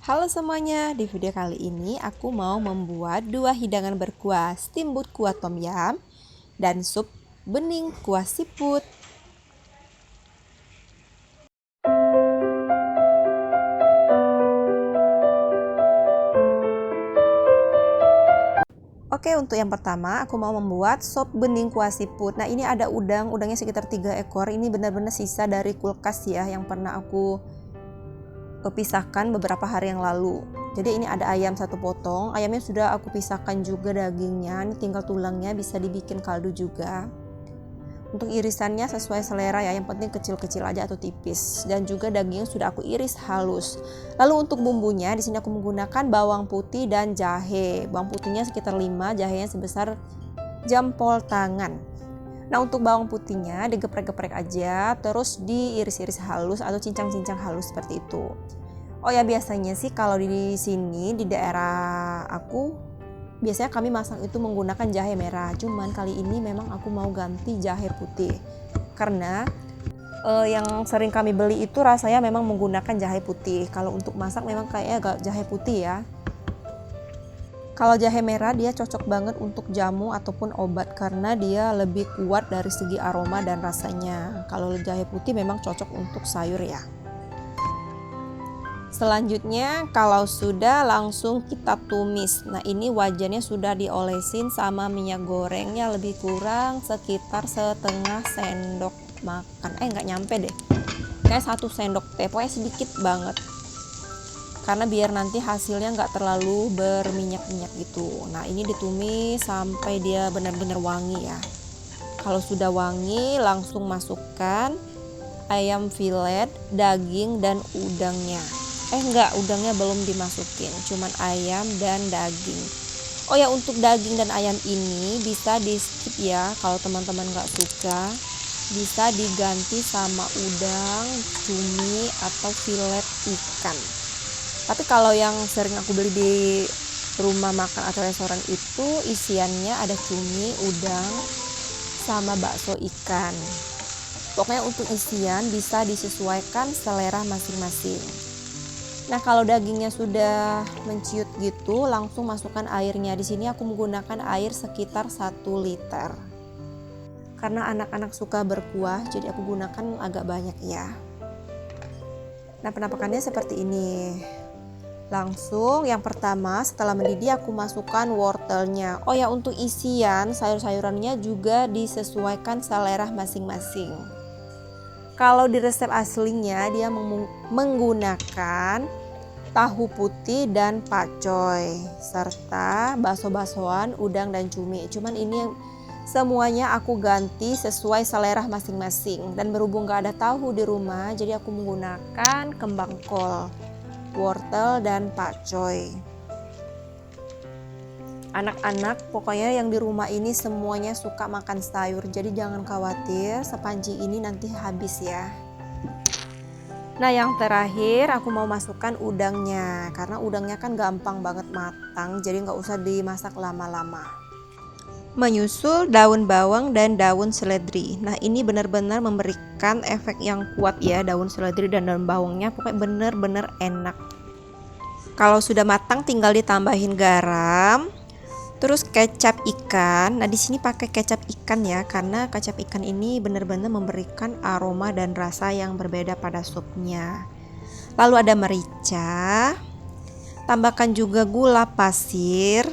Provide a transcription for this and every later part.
Halo semuanya, di video kali ini aku mau membuat dua hidangan berkuah, steamboat kuah tom yum dan sup bening kuah siput. Oke, untuk yang pertama aku mau membuat sop bening kuah siput. Nah, ini ada udangnya sekitar 3 ekor. Ini benar-benar sisa dari kulkas ya, yang pernah aku pisahkan beberapa hari yang lalu. Jadi ini ada ayam 1 potong. Ayamnya sudah aku pisahkan juga dagingnya. Ini tinggal tulangnya, bisa dibikin kaldu juga. Untuk irisannya sesuai selera ya, yang penting kecil-kecil aja atau tipis. Dan juga dagingnya sudah aku iris halus. Lalu untuk bumbunya di sini aku menggunakan bawang putih dan jahe. Bawang putihnya sekitar 5, jahenya sebesar jempol tangan. Nah, untuk bawang putihnya digeprek-geprek aja, terus diiris-iris halus atau cincang-cincang halus seperti itu. Oh ya, biasanya sih kalau di sini di daerah aku biasanya kami masak itu menggunakan jahe merah, cuman kali ini memang aku mau ganti jahe putih karena yang sering kami beli itu rasanya memang menggunakan jahe putih. Kalau untuk masak memang kayaknya agak jahe putih ya. Kalau jahe merah dia cocok banget untuk jamu ataupun obat karena dia lebih kuat dari segi aroma dan rasanya. Kalau jahe putih memang cocok untuk sayur ya. Selanjutnya kalau sudah langsung kita tumis. Nah, ini wajannya sudah diolesin sama minyak gorengnya lebih kurang sekitar setengah sendok makan. Nggak nyampe deh. Kayak 1 sendok teh, pokoknya sedikit banget. Karena biar nanti hasilnya nggak terlalu berminyak-minyak gitu. Nah, ini ditumis sampai dia benar-benar wangi ya. Kalau sudah wangi langsung masukkan ayam filet, daging dan udangnya. Udangnya belum dimasukin, cuman ayam dan daging. Oh ya, untuk daging dan ayam ini bisa di skip ya kalau teman-teman nggak suka. Bisa diganti sama udang, cumi atau filet ikan. Tapi kalau yang sering aku beli di rumah makan atau restoran itu isiannya ada cumi, udang, sama bakso ikan. Pokoknya untuk isian bisa disesuaikan selera masing-masing. Nah, kalau dagingnya sudah menciut gitu, langsung masukkan airnya. Di sini aku menggunakan air sekitar 1 liter. Karena anak-anak suka berkuah, jadi aku gunakan agak banyak ya. Nah, penampakannya seperti ini. Langsung yang pertama setelah mendidih aku masukkan wortelnya. Oh ya, untuk isian sayur-sayurannya juga disesuaikan selera masing-masing. Kalau di resep aslinya dia menggunakan tahu putih dan pakcoy serta bakso-baksoan, udang dan cumi. Cuman ini semuanya aku ganti sesuai selera masing-masing. Dan berhubung gak ada tahu di rumah, jadi aku menggunakan kembang kol, wortel dan pakcoy. Anak-anak pokoknya yang di rumah ini semuanya suka makan sayur, jadi jangan khawatir, sepanci ini nanti habis ya. Nah, yang terakhir aku mau masukkan udangnya, karena udangnya kan gampang banget matang, jadi nggak usah dimasak lama-lama. Menyusul daun bawang dan daun seledri. Nah, ini benar-benar memberikan efek yang kuat ya, daun seledri dan daun bawangnya pokoknya benar-benar enak. Kalau sudah matang tinggal ditambahin garam. Terus kecap ikan. Nah, di sini pakai kecap ikan ya, karena kecap ikan ini benar-benar memberikan aroma dan rasa yang berbeda pada supnya. Lalu ada merica. Tambahkan juga gula pasir.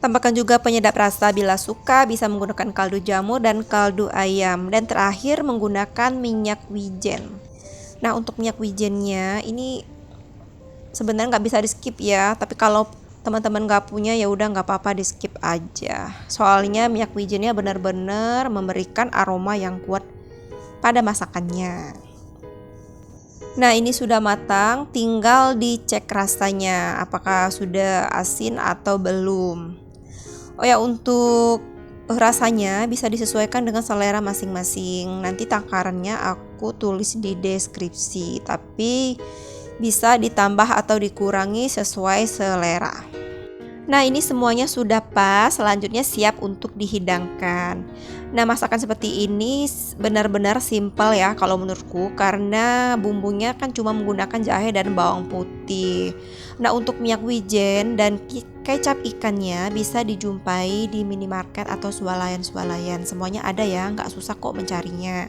Tambahkan juga penyedap rasa bila suka, bisa menggunakan kaldu jamur dan kaldu ayam. Dan terakhir menggunakan minyak wijen. Nah, untuk minyak wijennya ini sebenarnya nggak bisa di skip ya, tapi kalau teman-teman nggak punya ya udah nggak apa-apa, di skip aja. Soalnya minyak wijennya benar-benar memberikan aroma yang kuat pada masakannya. Nah, ini sudah matang, tinggal dicek rasanya apakah sudah asin atau belum. Oh ya, untuk rasanya bisa disesuaikan dengan selera masing-masing. Nanti takarannya aku tulis di deskripsi, tapi bisa ditambah atau dikurangi sesuai selera. Nah, ini semuanya sudah pas, selanjutnya siap untuk dihidangkan. Nah, masakan seperti ini benar-benar simpel ya kalau menurutku, karena bumbunya kan cuma menggunakan jahe dan bawang putih. Nah, untuk minyak wijen dan kecap ikannya bisa dijumpai di minimarket atau swalayan-swalayan. Semuanya ada ya, nggak susah kok mencarinya.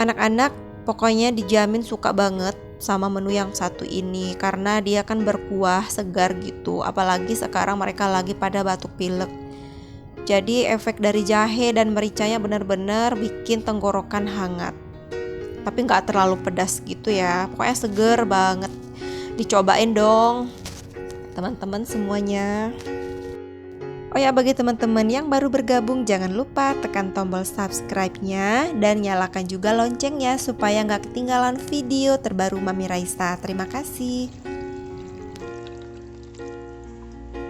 Anak-anak pokoknya dijamin suka banget sama menu yang satu ini karena dia kan berkuah segar gitu, apalagi sekarang mereka lagi pada batuk pilek. Jadi efek dari jahe dan mericanya benar-benar bikin tenggorokan hangat, tapi nggak terlalu pedas gitu ya, pokoknya seger banget. Dicobain dong teman-teman semuanya. Oh ya, bagi teman-teman yang baru bergabung, jangan lupa tekan tombol subscribe-nya dan nyalakan juga loncengnya supaya nggak ketinggalan video terbaru Mami Raisa. Terima kasih.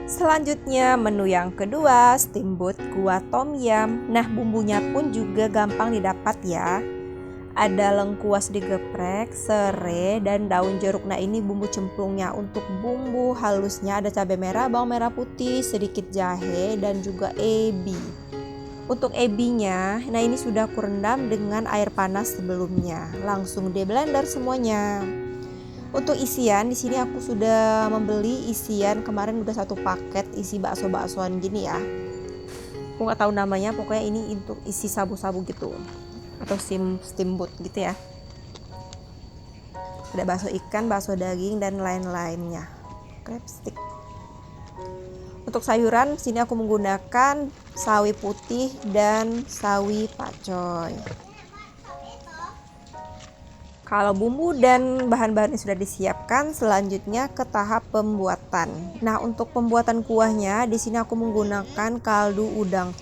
Selanjutnya menu yang kedua, steamboat kuah tom yum. Nah, bumbunya pun juga gampang didapat ya. Ada lengkuas digeprek, serai, dan daun jeruk. Nah, ini bumbu cemplungnya. Untuk bumbu halusnya ada cabai merah, bawang merah putih, sedikit jahe, dan juga ebi. Untuk ebinya, nah ini sudah aku rendam dengan air panas sebelumnya. Langsung di blender semuanya. Untuk isian, di sini aku sudah membeli isian kemarin udah 1 paket isi bakso-baksoan gini ya. Aku nggak tahu namanya, pokoknya ini untuk isi sabu-sabu gitu. Atau steamboat gitu ya. Ada bakso ikan, bakso daging, dan lain-lainnya. Crab stick. Untuk sayuran sini aku menggunakan sawi putih dan sawi pacoy. Kalau bumbu dan bahan-bahannya sudah disiapkan, selanjutnya ke tahap pembuatan. Nah, untuk pembuatan kuahnya di sini aku menggunakan kaldu udang.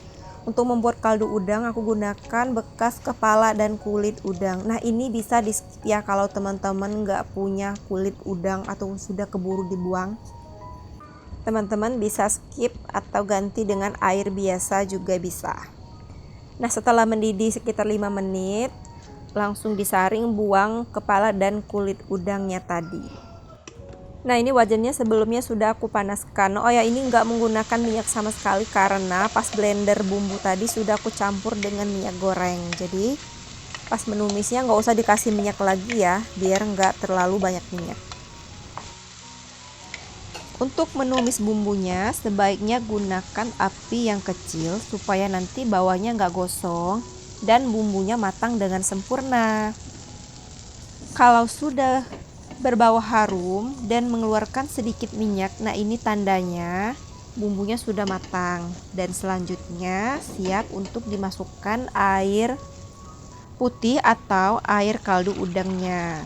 Untuk membuat kaldu udang aku gunakan bekas kepala dan kulit udang. Nah, ini bisa di skip ya kalau teman-teman nggak punya kulit udang atau sudah keburu dibuang. Teman-teman bisa skip atau ganti dengan air biasa juga bisa. Nah, setelah mendidih sekitar 5 menit, langsung disaring, buang kepala dan kulit udangnya tadi. Nah, ini wajannya sebelumnya sudah aku panaskan. Oh ya, ini nggak menggunakan minyak sama sekali karena pas blender bumbu tadi sudah aku campur dengan minyak goreng. Jadi pas menumisnya nggak usah dikasih minyak lagi ya, biar nggak terlalu banyak minyak. Untuk menumis bumbunya sebaiknya gunakan api yang kecil supaya nanti bawahnya nggak gosong dan bumbunya matang dengan sempurna. Kalau sudah berbau harum dan mengeluarkan sedikit minyak, nah ini tandanya bumbunya sudah matang. Dan selanjutnya siap untuk dimasukkan air putih atau air kaldu udangnya.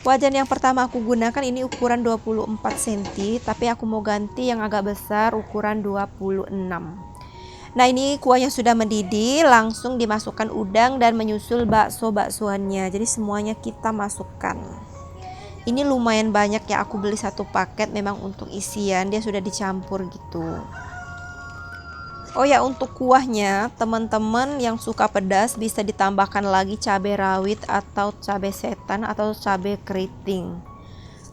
Wajan yang pertama aku gunakan ini ukuran 24 cm, tapi aku mau ganti yang agak besar ukuran 26. Nah, ini kuahnya sudah mendidih, langsung dimasukkan udang dan menyusul bakso-baksoannya. Jadi semuanya kita masukkan. Ini lumayan banyak ya, aku beli 1 paket memang untuk isian, dia sudah dicampur gitu. Oh ya, untuk kuahnya teman-teman yang suka pedas bisa ditambahkan lagi cabai rawit atau cabai setan atau cabai keriting.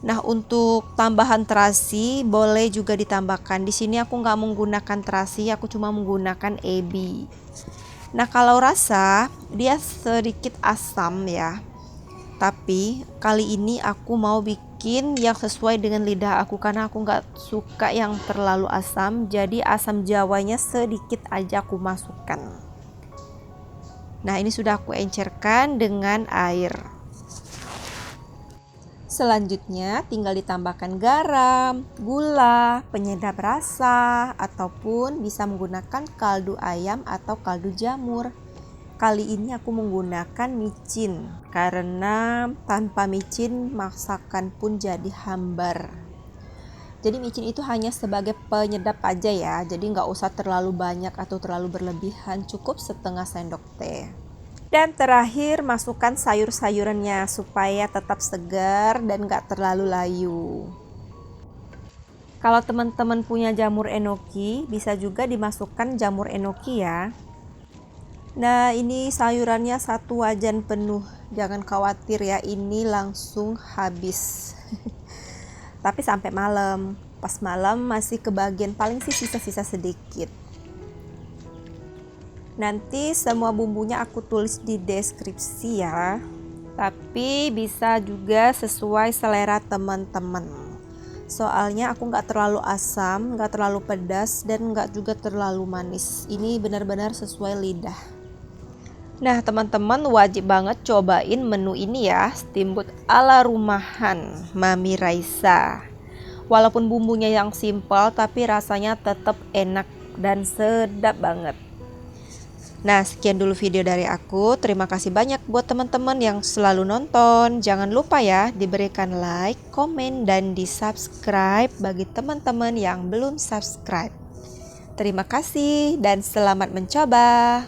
Nah, untuk tambahan terasi boleh juga ditambahkan. Di sini aku nggak menggunakan terasi, aku cuma menggunakan ebi. Nah, kalau rasa dia sedikit asam ya. Tapi kali ini aku mau bikin yang sesuai dengan lidah aku karena aku nggak suka yang terlalu asam. Jadi asam jawanya sedikit aja aku masukkan. Nah, ini sudah aku encerkan dengan air. Selanjutnya tinggal ditambahkan garam, gula, penyedap rasa, ataupun bisa menggunakan kaldu ayam atau kaldu jamur. Kali ini aku menggunakan micin karena tanpa micin masakan pun jadi hambar. Jadi micin itu hanya sebagai penyedap aja ya, jadi nggak usah terlalu banyak atau terlalu berlebihan, cukup setengah sendok teh. Dan terakhir masukkan sayur-sayurannya supaya tetap segar dan gak terlalu layu. Kalau teman-teman punya jamur enoki, bisa juga dimasukkan jamur enoki ya. Nah, ini sayurannya 1 wajan penuh. Jangan khawatir ya, ini langsung habis. Tapi sampai malam. pas malam masih kebagian, paling sih sisa-sisa sedikit. Nanti semua bumbunya aku tulis di deskripsi ya, tapi bisa juga sesuai selera teman-teman. Soalnya aku nggak terlalu asam, nggak terlalu pedas, dan nggak juga terlalu manis. Ini benar-benar sesuai lidah. Nah teman-teman, wajib banget cobain menu ini ya, steamboat ala rumahan Mami Raisa. Walaupun bumbunya yang simpel, tapi rasanya tetap enak dan sedap banget. Nah, sekian dulu video dari aku. Terima kasih banyak buat teman-teman yang selalu nonton. Jangan lupa ya diberikan like, komen, dan di-subscribe bagi teman-teman yang belum subscribe. Terima kasih dan selamat mencoba.